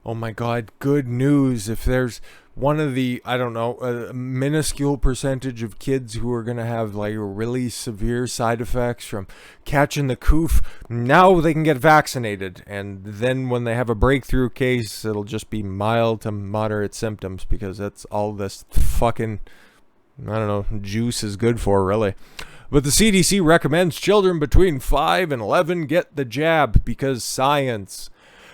Oh my God, good news. If there's one of the, I don't know, a minuscule percentage of kids who are going to have like really severe side effects from catching the coof, now they can get vaccinated. And then when they have a breakthrough case, it'll just be mild to moderate symptoms because that's all this fucking, I don't know, juice is good for, really. But the CDC recommends children between 5 and 11 get the jab because science.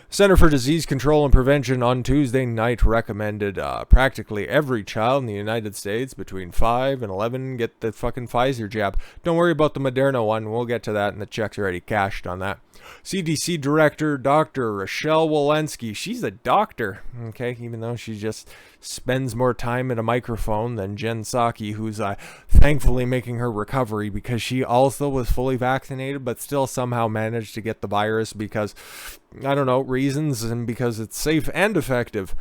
Center for Disease Control and Prevention on Tuesday night recommended practically every child in the United States between 5 and 11 get the fucking Pfizer jab. Don't worry about the Moderna one. We'll get to that, and the check's already cashed on that. CDC Director Dr. Rochelle Walensky, she's a doctor, okay, even though she just spends more time at a microphone than Jen Psaki, who's thankfully making her recovery because she also was fully vaccinated but still somehow managed to get the virus because, I don't know, reasons, and because it's safe and effective.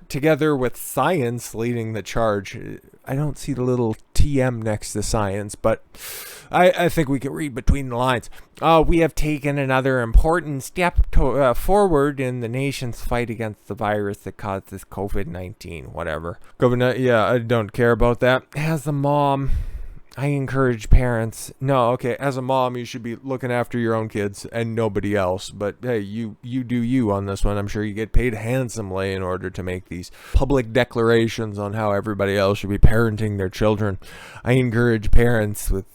Together with science leading the charge. I don't see the little TM next to science, but I think we can read between the lines. We have taken another important step forward in the nation's fight against the virus that causes COVID-19. Whatever. COVID-19, yeah, I don't care about that. As a mom, I encourage parents. No, okay, as a mom, you should be looking after your own kids and nobody else. But hey, you do you on this one. I'm sure you get paid handsomely in order to make these public declarations on how everybody else should be parenting their children. I encourage parents with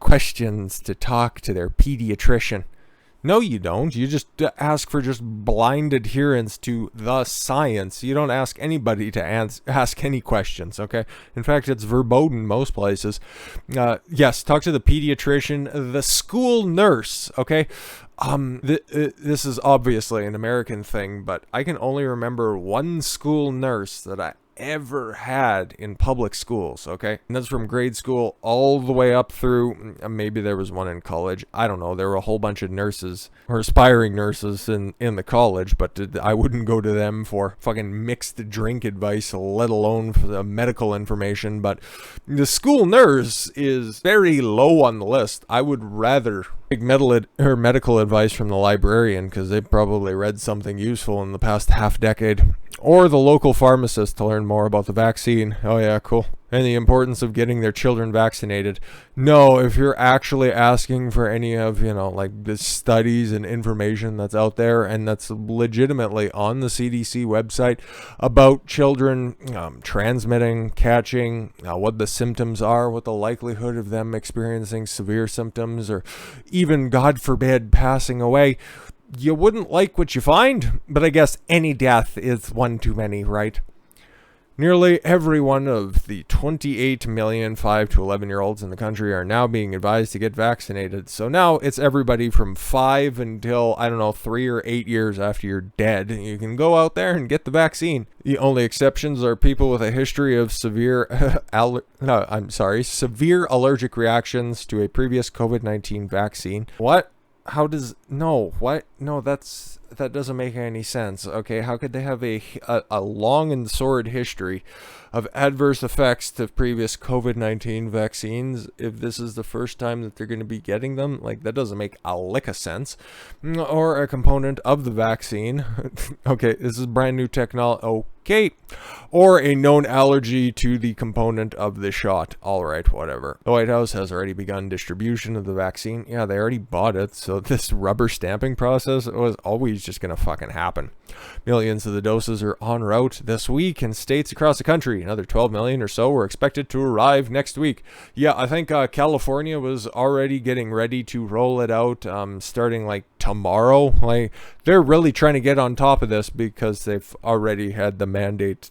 questions to talk to their pediatrician. No, you don't. You just ask for just blind adherence to the science. You don't ask anybody to ask any questions, okay? In fact, it's verboten most places. Yes, talk to the pediatrician, the school nurse, okay? This is obviously an American thing, but I can only remember one school nurse that I ever had in public schools, okay? And that's from grade school all the way up through, maybe there was one in college. I don't know. There were a whole bunch of nurses or aspiring nurses in the college, but I wouldn't go to them for fucking mixed drink advice, let alone for the medical information. But the school nurse is very low on the list. I would rather take medical advice from the librarian because they probably read something useful in the past half decade. Or the local pharmacist to learn more about the vaccine. Oh yeah, cool. And the importance of getting their children vaccinated. No, if you're actually asking for any of, like the studies and information that's out there and that's legitimately on the CDC website about children transmitting, catching, what the symptoms are, what the likelihood of them experiencing severe symptoms or even, God forbid, passing away, you wouldn't like what you find, but I guess any death is one too many, right? Nearly every one of the 28 million 5 to 11-year-olds in the country are now being advised to get vaccinated. So now it's everybody from 5 until, 3 or 8 years after you're dead. You can go out there and get the vaccine. The only exceptions are people with a history of severe allergic reactions to a previous COVID-19 vaccine. What? How does what? No, that doesn't make any sense. Okay, how could they have a long and sordid history of adverse effects to previous COVID-19 vaccines if this is the first time that they're going to be getting them? Like, that doesn't make a lick of sense. Or a component of the vaccine. Okay, this is brand new technology. Okay. Or a known allergy to the component of the shot. All right, whatever. The White House has already begun distribution of the vaccine. Yeah, they already bought it, so this rubber stamping process was always just going to fucking happen. Millions of the doses are en route this week in states across the country. Another 12 million or so were expected to arrive next week. Yeah, I think California was already getting ready to roll it out starting like tomorrow. Like, they're really trying to get on top of this because they've already had the mandate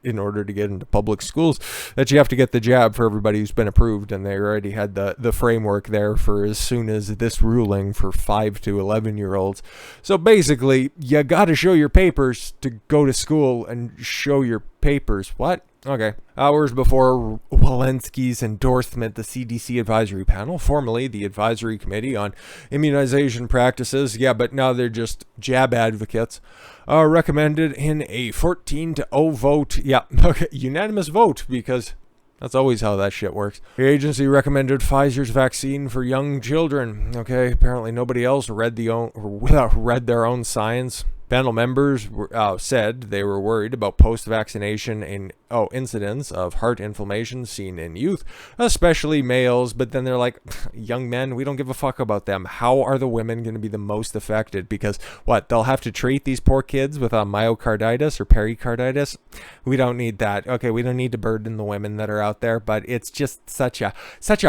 in order to get into public schools that you have to get the jab for everybody who's been approved, and they already had the framework there for as soon as this ruling for 5 to 11-year-olds. So basically, you got to show your papers to go to school and show your papers. What? Okay. Hours before Walensky's endorsement, the CDC Advisory Panel, formerly the Advisory Committee on Immunization Practices, yeah, but now they're just jab advocates, recommended in a 14-0 vote, yeah, okay, unanimous vote, because that's always how that shit works. The agency recommended Pfizer's vaccine for young children. Okay, apparently nobody else read their own science. Panel members said they were worried about post-vaccination incidents of heart inflammation seen in youth, especially males. But then they're like, young men, we don't give a fuck about them. How are the women going to be the most affected? Because what, they'll have to treat these poor kids with myocarditis or pericarditis? We don't need that. Okay, we don't need to burden the women that are out there, but it's just such a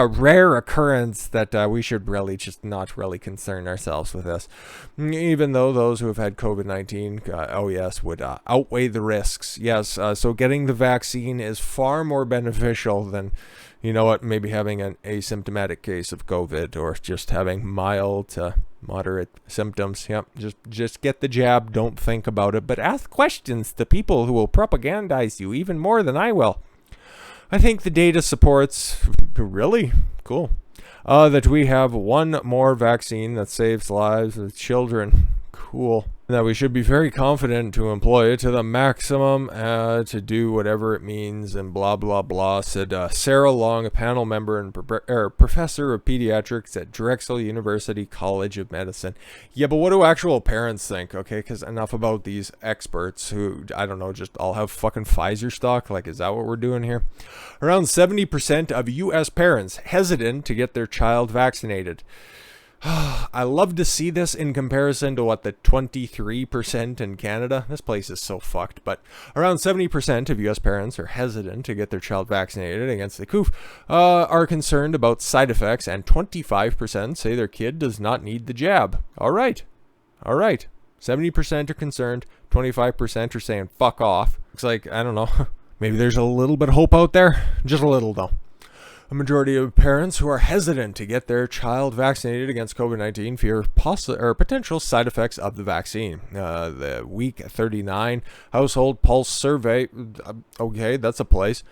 rare occurrence that we should really just not really concern ourselves with this. Even though those who have had COVID-19, would outweigh the risks. Yes, so getting the vaccine is far more beneficial than, maybe having an asymptomatic case of COVID or just having mild to moderate symptoms. Yep, just get the jab. Don't think about it, but ask questions to people who will propagandize you even more than I will. I think the data supports, really cool, that we have one more vaccine that saves lives of children. Cool. That we should be very confident to employ it to the maximum, to do whatever it means, and blah, blah, blah, said Sarah Long, a panel member and professor of pediatrics at Drexel University College of Medicine. Yeah, but what do actual parents think? Okay, because enough about these experts who, I don't know, just all have fucking Pfizer stock. Like, is that what we're doing here? Around 70% of U.S. parents hesitant to get their child vaccinated. I love to see this in comparison to the 23% in Canada. This place is so fucked, but around 70% of U.S. parents are hesitant to get their child vaccinated against the coof, are concerned about side effects, and 25% say their kid does not need the jab. All right. 70% are concerned, 25% are saying fuck off. Looks like, I don't know, maybe there's a little bit of hope out there. Just a little, though. A majority of parents who are hesitant to get their child vaccinated against COVID-19 fear potential side effects of the vaccine. The Week 39 Household Pulse Survey, okay, that's a place,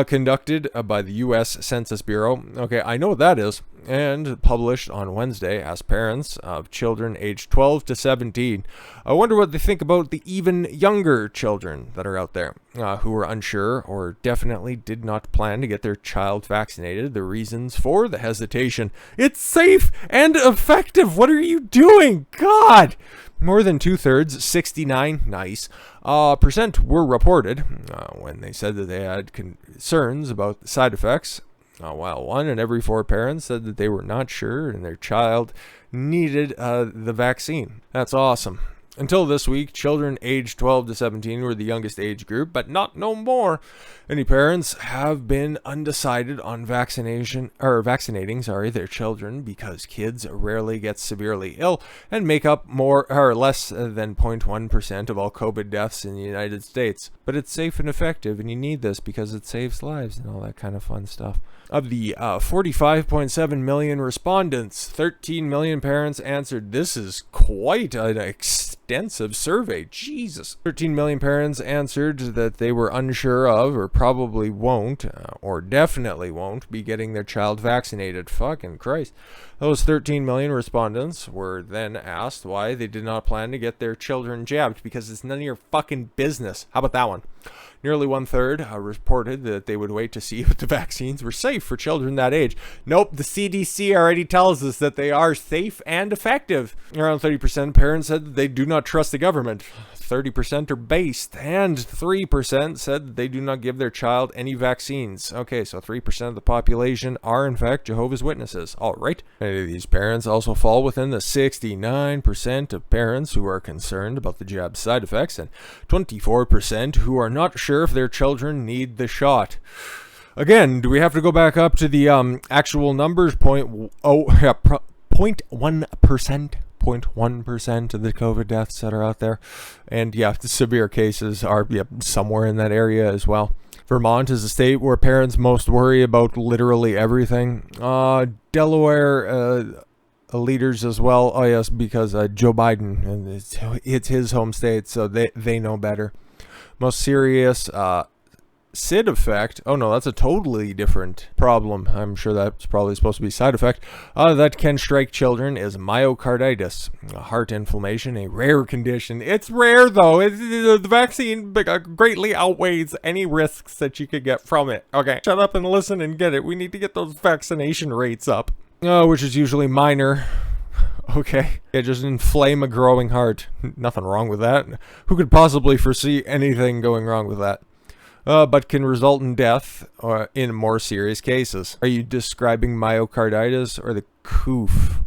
conducted by the U.S. Census Bureau. Okay, I know what that is. And published on Wednesday, asked parents of children aged 12 to 17. I wonder what they think about the even younger children that are out there who are unsure or definitely did not plan to get their child vaccinated. The reasons for the hesitation. It's safe and effective. What are you doing? God! More than 2/3, 69, nice, percent were reported when they said that they had concerns about side effects. While 1 in every 4 parents said that they were not sure and their child needed the vaccine. That's awesome. Until this week, children aged 12 to 17 were the youngest age group, but not no more. Many parents have been undecided on vaccinating their children because kids rarely get severely ill and make up more or less than 0.1% of all COVID deaths in the United States. But it's safe and effective, and you need this because it saves lives and all that kind of fun stuff. Of the 45.7 million respondents, 13 million parents answered. This is quite an extensive survey. Jesus. 13 million parents answered that they were unsure of or probably won't or definitely won't be getting their child vaccinated. Fucking Christ. Those 13 million respondents were then asked why they did not plan to get their children jabbed, because it's none of your fucking business. How about that one? Nearly 1/3 reported that they would wait to see if the vaccines were safe for children that age. Nope, the CDC already tells us that they are safe and effective. Around 30% of parents said that they do not trust the government. 30% are based, and 3% said that they do not give their child any vaccines. Okay, so 3% of the population are in fact Jehovah's Witnesses. All right. Many of these parents also fall within the 69% of parents who are concerned about the jab side effects, and 24% who are not sure if their children need the shot. Again, do we have to go back up to the actual numbers? 0.1%. 0.1% of the COVID deaths that are out there. And yeah, the severe cases are somewhere in that area as well. Vermont is a state where parents most worry about literally everything. Delaware leaders as well. Oh yes, because Joe Biden, and it's his home state, so they know better. Most serious SID effect. Oh no, that's a totally different problem. I'm sure that's probably supposed to be side effect. That can strike children is myocarditis, heart inflammation, a rare condition. It's rare though. The vaccine greatly outweighs any risks that you could get from it. Okay, shut up and listen and get it. We need to get those vaccination rates up, which is usually minor. Okay? Yeah, just inflame a growing heart. Nothing wrong with that. Who could possibly foresee anything going wrong with that? But can result in death in more serious cases. Are you describing myocarditis or the coof?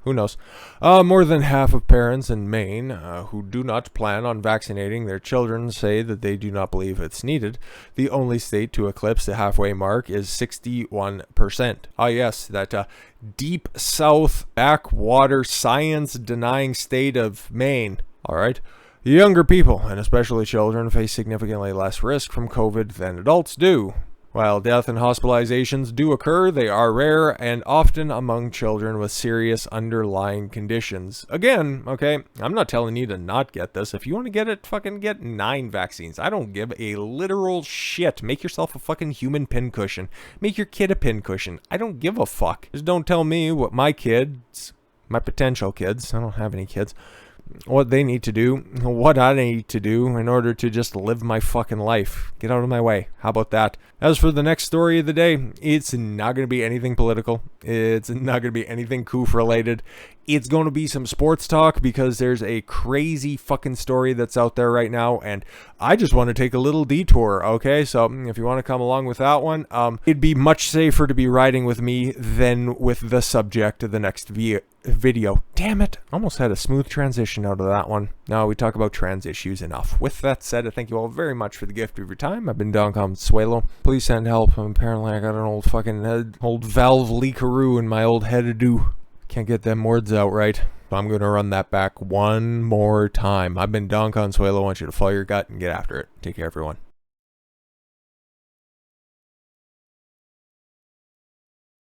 Who knows? More than half of parents in Maine who do not plan on vaccinating their children say that they do not believe it's needed. The only state to eclipse the halfway mark is 61%. Ah, yes, that deep south backwater science-denying state of Maine. All right. Younger people, and especially children, face significantly less risk from COVID than adults do. While death and hospitalizations do occur, they are rare and often among children with serious underlying conditions. Again, okay, I'm not telling you to not get this. If you want to get it, fucking get 9 vaccines. I don't give a literal shit. Make yourself a fucking human pincushion. Make your kid a pincushion. I don't give a fuck. Just don't tell me what my kids, my potential kids, I don't have any kids, what they need to do, what I need to do in order to just live my fucking life. Get out of my way. How about that? As for the next story of the day, it's not going to be anything political. It's not going to be anything coof related. It's going to be some sports talk because there's a crazy fucking story that's out there right now, and I just want to take a little detour, okay? So if you want to come along with that one, it'd be much safer to be riding with me than with the subject of the next video. Damn it. Almost had a smooth transition out of that one. Now we talk about trans issues enough. With that said, I thank you all very much for the gift of your time. I've been Don Consuelo. Please send help. Apparently I got an old fucking old valve leakaroo in my old head-a-doo. Can't get them words out right. So I'm going to run that back one more time. I've been Don Consuelo. I want you to follow your gut and get after it. Take care, everyone.